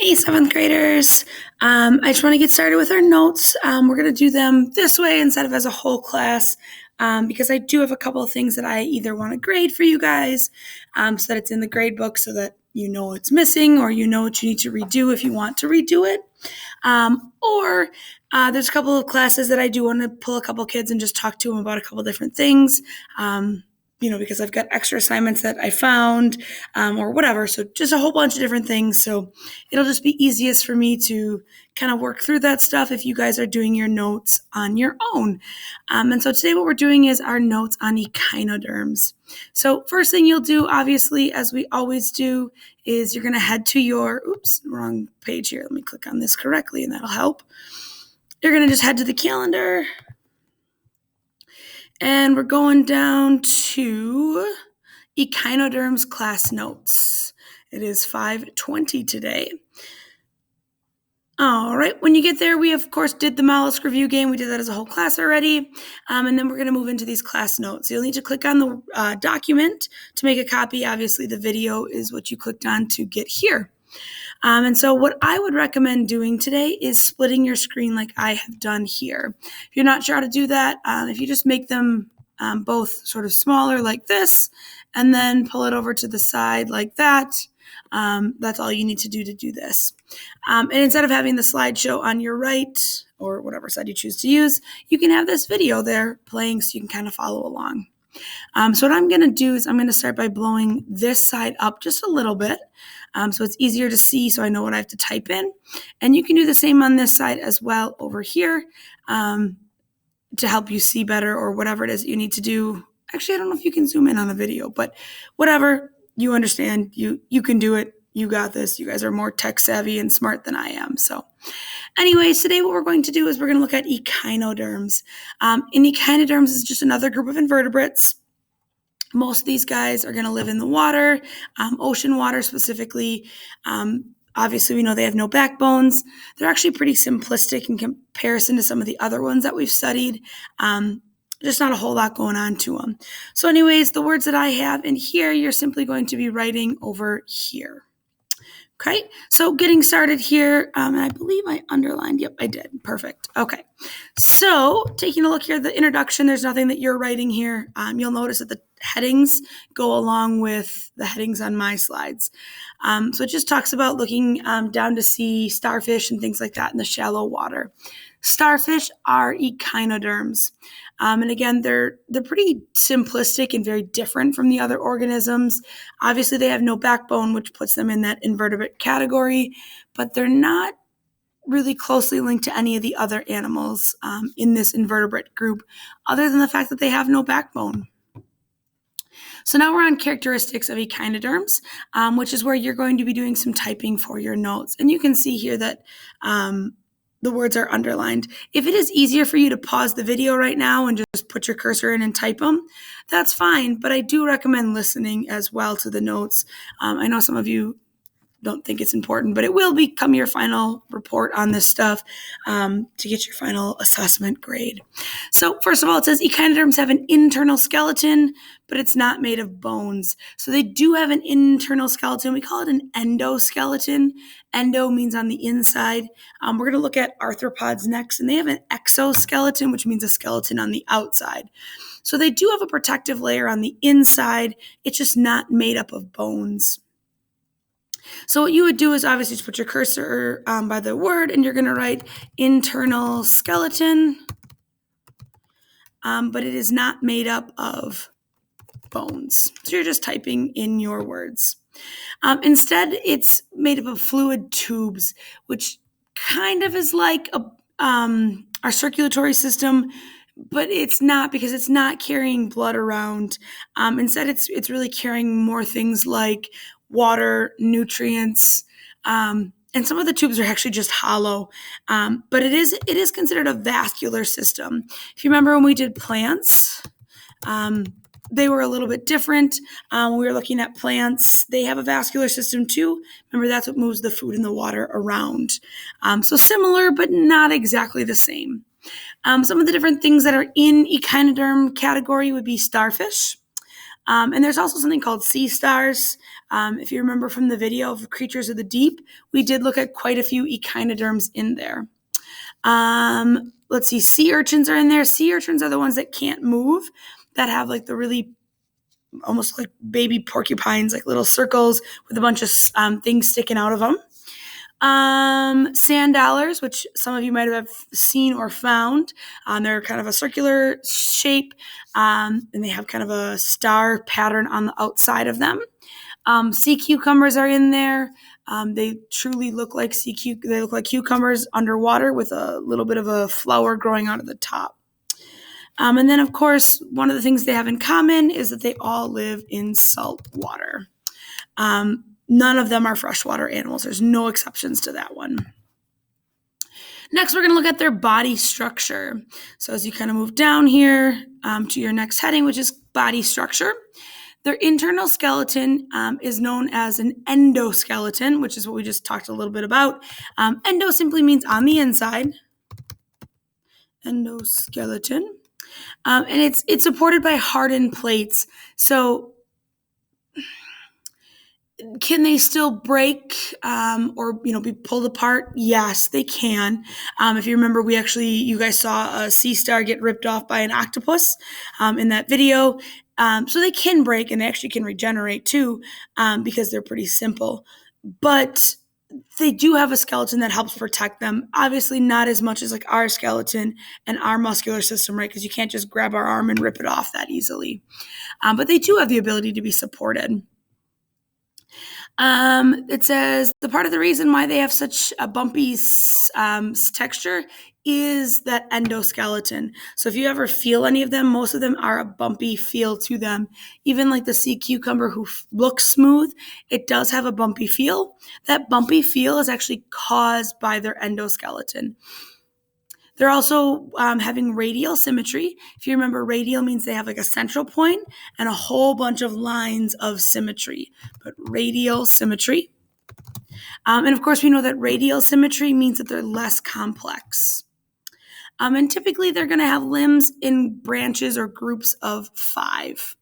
Hey, seventh graders. I just want to get started with our notes. We're going to do them this way instead of as a whole class because I do have a couple of things that I either want to grade for you guys so that it's in the grade book so that you know what's missing or you know what you need to redo if you want to redo it. Or there's a couple of classes that I do want to pull a couple kids and just talk to them about a couple different things. Because I've got extra assignments that I found or whatever. So just a whole bunch of different things. So it'll just be easiest for me to kind of work through that stuff if you guys are doing your notes on your own. And so today what we're doing is our notes on echinoderms. So first thing you'll do, obviously, as we always do, is you're going to head to your, wrong page here. Let me click on this correctly and that'll help. You're going to just head to the calendar. And we're going down to Echinoderms class notes. It is 5:20 today. All right, when you get there, we of course did the mollusk review game. We did that as a whole class already. And then we're going to move into these class notes. You'll need to click on the document to make a copy. Obviously, the video is what you clicked on to get here. And so what I would recommend doing today is splitting your screen like I have done here. If you're not sure how to do that, if you just make them both sort of smaller like this, and then pull it over to the side like that, that's all you need to do this. And instead of having the slideshow on your right, or whatever side you choose to use, you can have this video there playing so you can kind of follow along. So what I'm going to do is I'm going to start by blowing this side up just a little bit. So it's easier to see so I know what I have to type in. And you can do the same on this side as well over here to help you see better or whatever it is that you need to do. Actually, I don't know if you can zoom in on a video, but whatever, you understand, you can do it. You got this. You guys are more tech savvy and smart than I am. So anyways, today what we're going to do is we're going to look at echinoderms. And echinoderms is just another group of invertebrates. Most of these guys are going to live in the water, ocean water specifically. Obviously, we know they have no backbones. They're actually pretty simplistic in comparison to some of the other ones that we've studied. Just not a whole lot going on to them. So anyways, the words that I have in here, you're simply going to be writing over here. Okay, so getting started here, and I believe I underlined, yep, I did, perfect. Okay, so taking a look here, the introduction, there's nothing that you're writing here. You'll notice that the headings go along with the headings on my slides. So it just talks about looking down to see starfish and things like that in the shallow water. Starfish are echinoderms. And again, they're pretty simplistic and very different from the other organisms. Obviously, they have no backbone, which puts them in that invertebrate category, but they're not really closely linked to any of the other animals in this invertebrate group, other than the fact that they have no backbone. So now we're on characteristics of echinoderms, which is where you're going to be doing some typing for your notes. And you can see here that the words are underlined. If it is easier for you to pause the video right now and just put your cursor in and type them, that's fine. But I do recommend listening as well to the notes. I know some of you don't think it's important, but it will become your final report on this stuff to get your final assessment grade. So first of all, it says echinoderms have an internal skeleton, but it's not made of bones. So they do have an internal skeleton. We call it an endoskeleton. Endo means on the inside. We're going to look at arthropods next, and they have an exoskeleton, which means a skeleton on the outside. So they do have a protective layer on the inside. It's just not made up of bones. So what you would do is obviously just put your cursor by the word, and you're going to write internal skeleton, but it is not made up of bones. So you're just typing in your words. Instead, it's made up of fluid tubes, which kind of is like our circulatory system, but it's not, because it's not carrying blood around. Instead, it's really carrying more things like water, nutrients, and some of the tubes are actually just hollow. But it is considered a vascular system. If you remember when we did plants, they were a little bit different. When we were looking at plants, they have a vascular system too. Remember, that's what moves the food and the water around. So similar, but not exactly the same. Some of the different things that are in echinoderm category would be starfish. And there's also something called sea stars. If you remember from the video of Creatures of the Deep, we did look at quite a few echinoderms in there. Let's see, sea urchins are in there. Sea urchins are the ones that can't move, that have like the really almost like baby porcupines, like little circles with a bunch of things sticking out of them. Sand dollars, which some of you might have seen or found. They're kind of a circular shape, and they have kind of a star pattern on the outside of them. Sea cucumbers are in there. They truly look like they look like cucumbers underwater with a little bit of a flower growing out of the top. And then, of course, one of the things they have in common is that they all live in salt water. None of them are freshwater animals. There's no exceptions to that one. Next, we're going to look at their body structure. So as you kind of move down here to your next heading, which is body structure, their internal skeleton is known as an endoskeleton, which is what we just talked a little bit about. Endo simply means on the inside. Endoskeleton. And it's supported by hardened plates. So can they still break or be pulled apart? Yes, they can. If you remember, you guys saw a sea star get ripped off by an octopus in that video. So they can break, and they actually can regenerate too, because they're pretty simple. But they do have a skeleton that helps protect them. Obviously not as much as like our skeleton and our muscular system, right? Because you can't just grab our arm and rip it off that easily. But they do have the ability to be supported. It says the part of the reason why they have such a bumpy texture is that endoskeleton. So if you ever feel any of them, most of them are a bumpy feel to them. Even like the sea cucumber who looks smooth, it does have a bumpy feel. That bumpy feel is actually caused by their endoskeleton. They're also having radial symmetry. If you remember, radial means they have like a central point and a whole bunch of lines of symmetry, but radial symmetry. And of course, we know that radial symmetry means that they're less complex. And typically, they're going to have limbs in branches or groups of 5.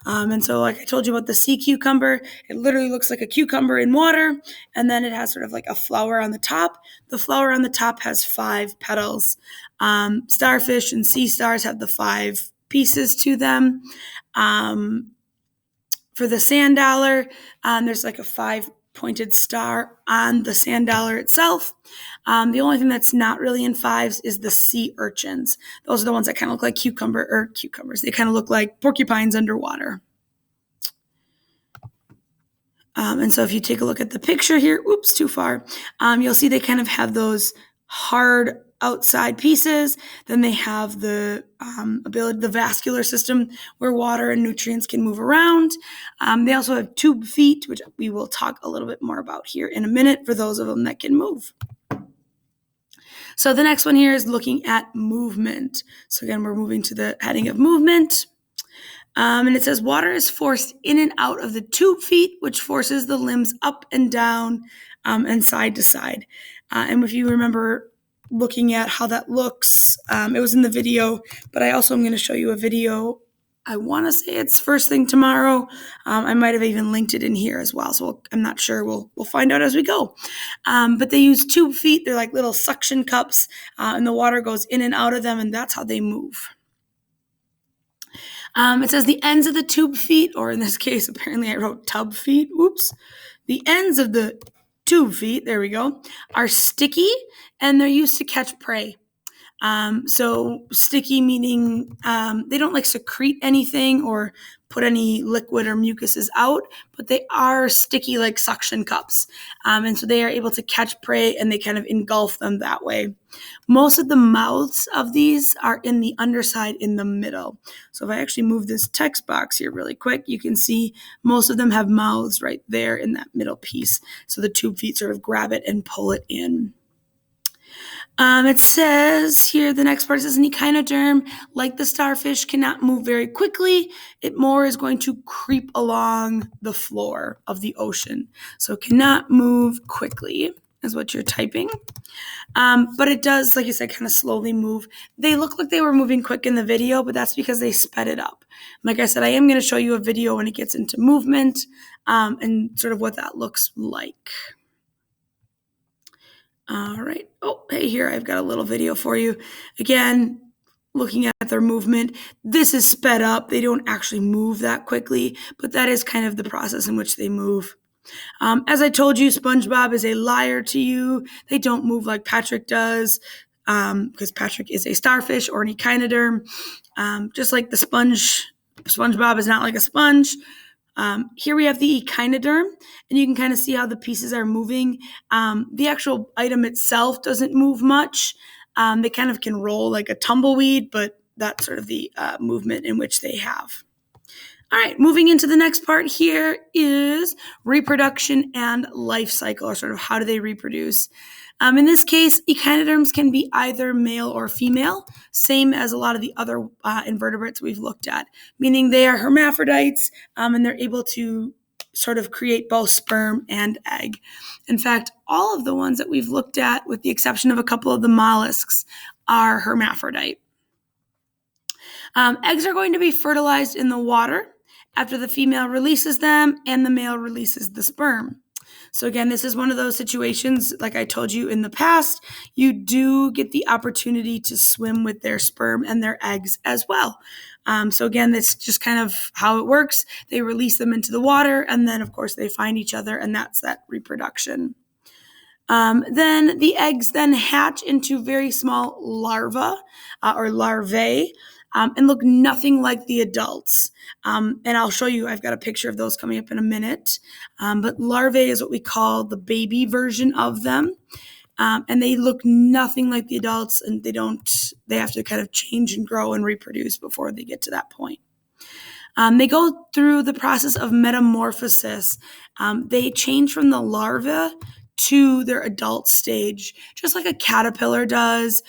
And so, like I told you about the sea cucumber, it literally looks like a cucumber in water, and then it has sort of like a flower on the top. The flower on the top has 5 petals. Starfish and sea stars have the 5 pieces to them. For the sand dollar, there's like a 5-pointed star on the sand dollar itself. The only thing that's not really in 5s is the sea urchins. Those are the ones that kind of look like cucumbers. They kind of look like porcupines underwater. And so if you take a look at the picture here, too far, you'll see they kind of have those hard outside pieces. Then they have the the vascular system where water and nutrients can move around. They also have tube feet, which we will talk a little bit more about here in a minute for those of them that can move. So the next one here is looking at movement. So again, we're moving to the heading of movement. And it says water is forced in and out of the tube feet, which forces the limbs up and down and side to side. And if you remember looking at how that looks, it was in the video, but I also am going to show you a video. I want to say it's first thing tomorrow. I might have even linked it in here as well, so I'm not sure. We'll find out as we go. But they use tube feet. They're like little suction cups, and the water goes in and out of them, and that's how they move. It says the ends of the tube feet, or in this case, apparently I wrote tub feet. The ends of the tube feet, there we go, are sticky, and they're used to catch prey. So sticky meaning they don't like secrete anything or put any liquid or mucuses out, but they are sticky like suction cups. And so they are able to catch prey and they kind of engulf them that way. Most of the mouths of these are in the underside in the middle. So if I actually move this text box here really quick, you can see most of them have mouths right there in that middle piece. So the tube feet sort of grab it and pull it in. It says here, the next part says an echinoderm, like the starfish, cannot move very quickly. It more is going to creep along the floor of the ocean. So it cannot move quickly. is what you're typing. But it does, like you said, kind of slowly move. They look like they were moving quick in the video, but that's because they sped it up. Like I said, I am going to show you a video when it gets into movement and sort of what that looks like. All right. Oh, hey, here, I've got a little video for you. Again, looking at their movement. This is sped up. They don't actually move that quickly, but that is kind of the process in which they move. As I told you, SpongeBob is a liar to you. They don't move like Patrick does because Patrick is a starfish or an echinoderm. Just like the SpongeBob is not like a sponge. Here we have the echinoderm, and you can kind of see how the pieces are moving. The actual item itself doesn't move much. They kind of can roll like a tumbleweed, but that's sort of the movement in which they have. All right, moving into the next part here is reproduction and life cycle, or sort of how do they reproduce. In this case, echinoderms can be either male or female, same as a lot of the other invertebrates we've looked at, meaning they are hermaphrodites and they're able to sort of create both sperm and egg. In fact, all of the ones that we've looked at, with the exception of a couple of the mollusks, are hermaphrodite. Eggs are going to be fertilized in the water after the female releases them and the male releases the sperm. So again, this is one of those situations, like I told you in the past, you do get the opportunity to swim with their sperm and their eggs as well. So again, that's just kind of how it works. They release them into the water, and then of course they find each other, and that's that reproduction. Then the eggs then hatch into very small larvae or larvae. And look nothing like the adults. And I'll show you, I've got a picture of those coming up in a minute. But larvae is what we call the baby version of them. And they look nothing like the adults, and they have to kind of change and grow and reproduce before they get to that point. They go through the process of metamorphosis. They change from the larva to their adult stage, just like a caterpillar does,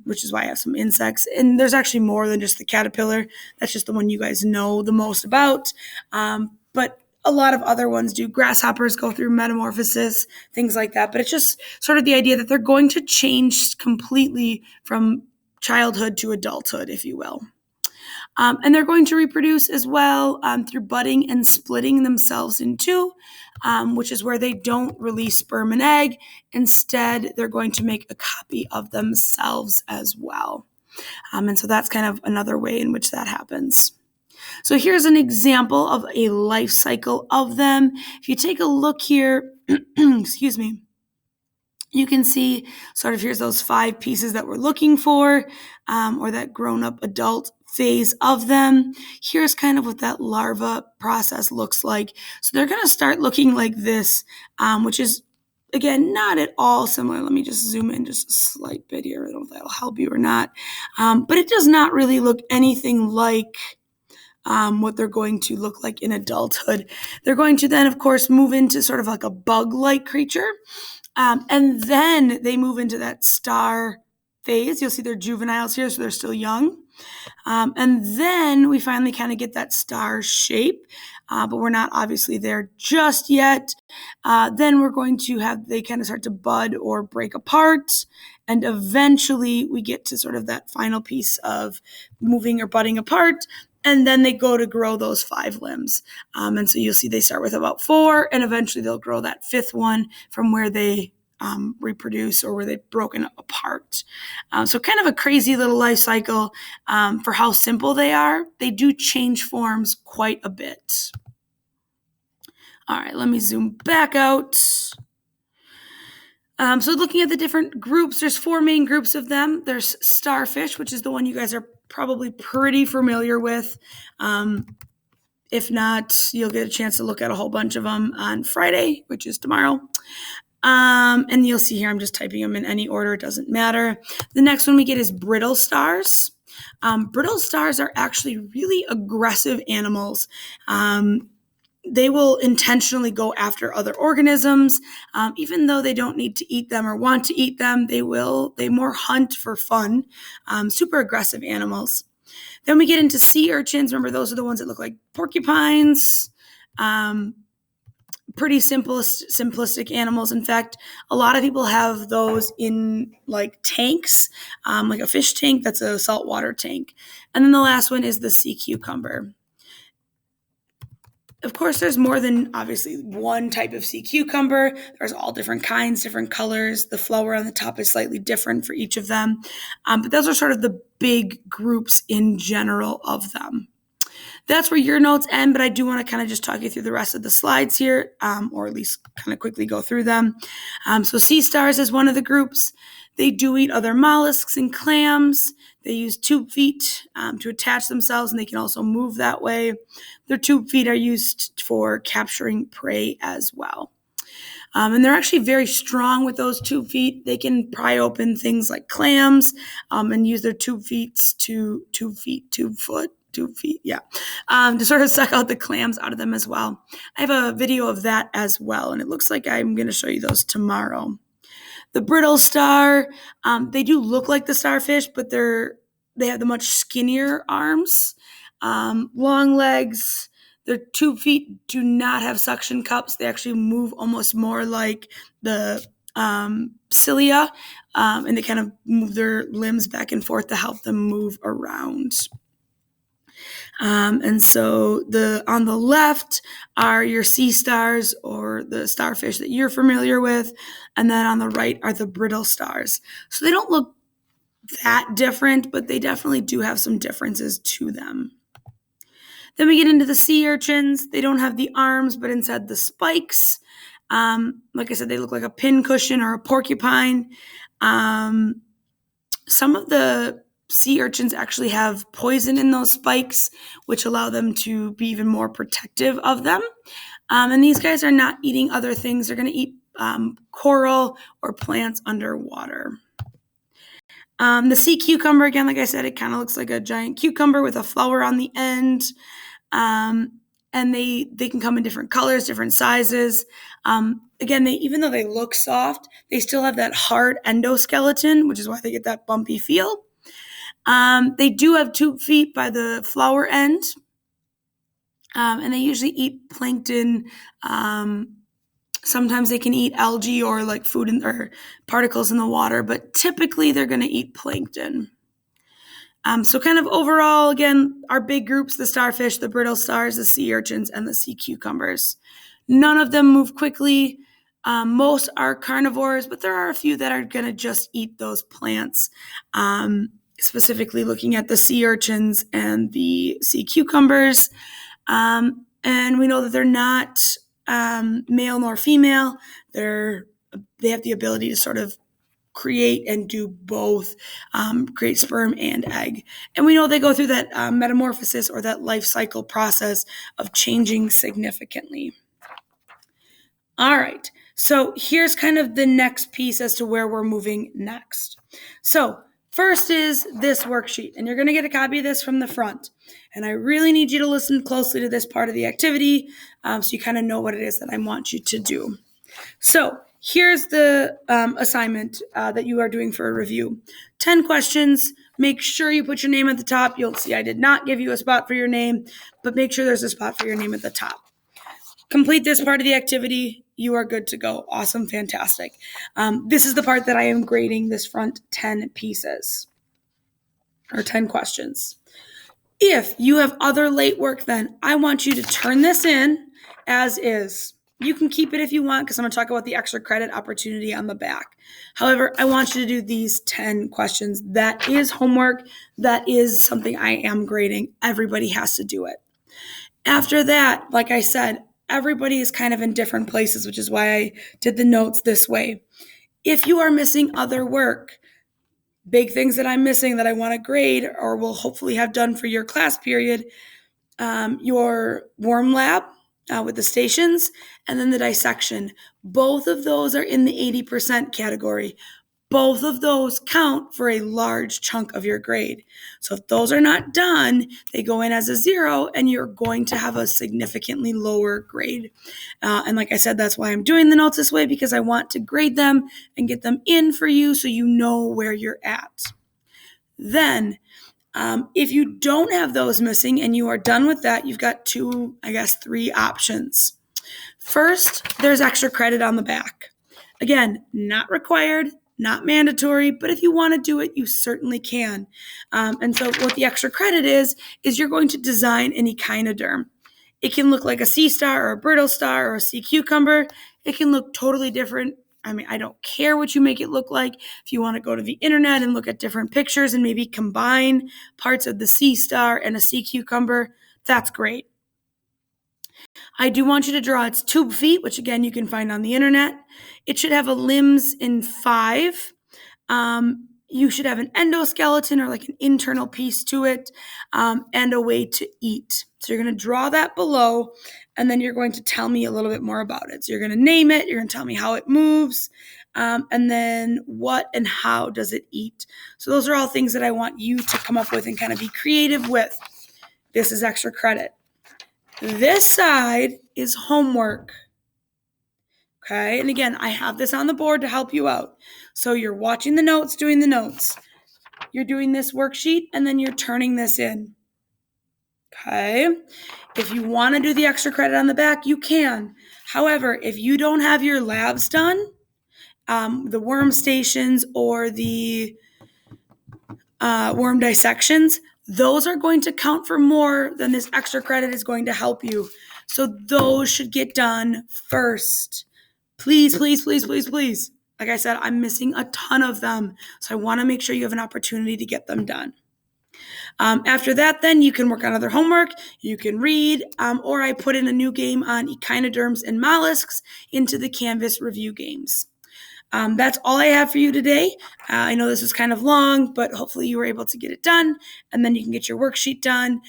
which is why I have some insects. And there's actually more than just the caterpillar. That's just the one you guys know the most about. But a lot of other ones do. Grasshoppers go through metamorphosis, things like that. But it's just sort of the idea that they're going to change completely from childhood to adulthood, if you will. And they're going to reproduce as well through budding and splitting themselves in two, which is where they don't release sperm and egg. Instead, they're going to make a copy of themselves as well. And so that's kind of another way in which that happens. So here's an example of a life cycle of them. If you take a look here, excuse me, you can see sort of here's those 5 pieces that we're looking for, or that grown-up adult phase of them. Here's kind of what that larva process looks like. So they're going to start looking like this, which is, again, not at all similar. Let me just zoom in just a slight bit here. I don't know if that'll help you or not. But it does not really look anything like what they're going to look like in adulthood. They're going to then, of course, move into sort of like a bug-like creature. And then they move into that star phase. You'll see they're juveniles here, so they're still young. And then we finally kind of get that star shape, but we're not obviously there just yet. Then we're going to have, they kind of start to bud or break apart. And eventually we get to sort of that final piece of moving or budding apart. And then they go to grow those 5 limbs. And so you'll see they start with about 4, and eventually they'll grow that 5th one from where they reproduce or where they've broken apart. So kind of a crazy little life cycle for how simple they are. They do change forms quite a bit. All right, let me zoom back out. So looking at the different groups, there's 4 main groups of them. There's starfish, which is the one you guys are probably pretty familiar with. If not, you'll get a chance to look at a whole bunch of them on Friday, which is tomorrow. And you'll see here, I'm just typing them in any order. It doesn't matter. The next one we get is brittle stars. Brittle stars are actually really aggressive animals. They will intentionally go after other organisms, even though they don't need to eat them or want to eat them. They more hunt for fun. Super aggressive animals. Then we get into sea urchins. Remember, those are the ones that look like porcupines. pretty simplistic animals. In fact, a lot of people have those in like tanks, like a fish tank that's a saltwater tank. And then the last one is the sea cucumber. Of course, there's more than obviously one type of sea cucumber. There's all different kinds, different colors. The flower on the top is slightly different for each of them. But those are sort of the big groups in general of them. That's where your notes end, but I do want to kind of just talk you through the rest of the slides here, or at least kind of quickly go through them. So sea stars is one of the groups. They do eat other mollusks and clams. They use tube feet to attach themselves, and they can also move that way. Their tube feet are used for capturing prey as well. And they're actually very strong with those tube feet. They can pry open things like clams and use their tube feet, to sort of suck out the clams out of them as well. I have a video of that as well, and it looks like I'm going to show you those tomorrow. The brittle star, they do look like the starfish, but they have the much skinnier arms, long legs. Their tube feet do not have suction cups. They actually move almost more like the cilia, and they kind of move their limbs back and forth to help them move around. And so on the left are your sea stars, or the starfish that you're familiar with. And then on the right are the brittle stars. So they don't look that different, but they definitely do have some differences to them. Then we get into the sea urchins. They don't have the arms, but instead the spikes. Like I said, they look like a pincushion or a porcupine. Some of the sea urchins actually have poison in those spikes, which allow them to be even more protective of them. And these guys are not eating other things. They're going to eat coral or plants underwater. The sea cucumber, again, like I said, it kind of looks like a giant cucumber with a flower on the end. And they can come in different colors, different sizes. Again, even though they look soft, they still have that hard endoskeleton, which is why they get that bumpy feel. They do have tube feet by the flower end, and they usually eat plankton. Sometimes they can eat algae or like food or particles in the water, but typically they're going to eat plankton. So kind of overall, again, our big groups, the starfish, the brittle stars, the sea urchins, and the sea cucumbers. None of them move quickly. Most are carnivores, but there are a few that are going to just eat those plants. Specifically looking at the sea urchins and the sea cucumbers. And we know that they're not male nor female. They have the ability to sort of create and do both, create sperm and egg. And we know they go through that metamorphosis, or that life cycle process of changing significantly. All right, so here's kind of the next piece as to where we're moving next. So first is this worksheet, and you're going to get a copy of this from the front. And I really need you to listen closely to this part of the activity, so you kind of know what it is that I want you to do. So here's the assignment that you are doing for a review. 10 questions. Make sure you put your name at the top. You'll see I did not give you a spot for your name, but make sure there's a spot for your name at the top. Complete this part of the activity. You are good to go. Awesome. Fantastic. This is the part that I am grading this front 10 pieces, or 10 questions. If you have other late work, then I want you to turn this in as is. You can keep it if you want, because I'm going to talk about the extra credit opportunity on the back. However, I want you to do these 10 questions. That is homework. That is something I am grading. Everybody has to do it. After that, like I said, everybody is kind of in different places, which is why I did the notes this way. If you are missing other work, big things that I'm missing that I want to grade or will hopefully have done for your class period, your worm lab with the stations, and then the dissection. Both of those are in the 80% category. Both of those count for a large chunk of your grade. So if those are not done, they go in as a 0, and you're going to have a significantly lower grade. And like I said, that's why I'm doing the notes this way, because I want to grade them and get them in for you so you know where you're at. Then, if you don't have those missing and you are done with that, you've got 3 options. First, there's extra credit on the back. Again, not required, not mandatory, but if you want to do it, you certainly can. And so what the extra credit is you're going to design an echinoderm. It can look like a sea star or a brittle star or a sea cucumber. It can look totally different. I mean, I don't care what you make it look like. If you want to go to the internet and look at different pictures and maybe combine parts of the sea star and a sea cucumber, that's great. I do want you to draw its tube feet, which again you can find on the internet. It should have a limbs in 5. You should have an endoskeleton or like an internal piece to it, and a way to eat. So you're going to draw that below, and then you're going to tell me a little bit more about it. So you're going to name it, you're going to tell me how it moves, and then what and how does it eat. So those are all things that I want you to come up with and kind of be creative with. This is extra credit. This side is homework. Okay, and again, I have this on the board to help you out. So you're watching the notes, doing the notes. You're doing this worksheet, and then you're turning this in. Okay, if you want to do the extra credit on the back, you can. However, if you don't have your labs done, the worm stations or the worm dissections, those are going to count for more than this extra credit is going to help you. So those should get done first. Please, please, please, please, please. Like I said, I'm missing a ton of them. So I want to make sure you have an opportunity to get them done. After that, then you can work on other homework. You can read, or I put in a new game on echinoderms and mollusks into the Canvas review games. That's all I have for you today. I know this was kind of long, but hopefully you were able to get it done, and then you can get your worksheet done.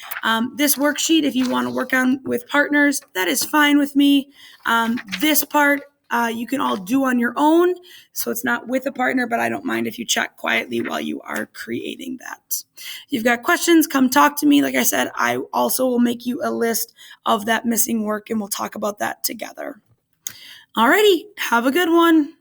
This worksheet, if you want to work on with partners, that is fine with me. This part, you can all do on your own, so it's not with a partner, but I don't mind if you check quietly while you are creating that. If you've got questions, come talk to me. Like I said, I also will make you a list of that missing work, and we'll talk about that together. Alrighty, have a good one.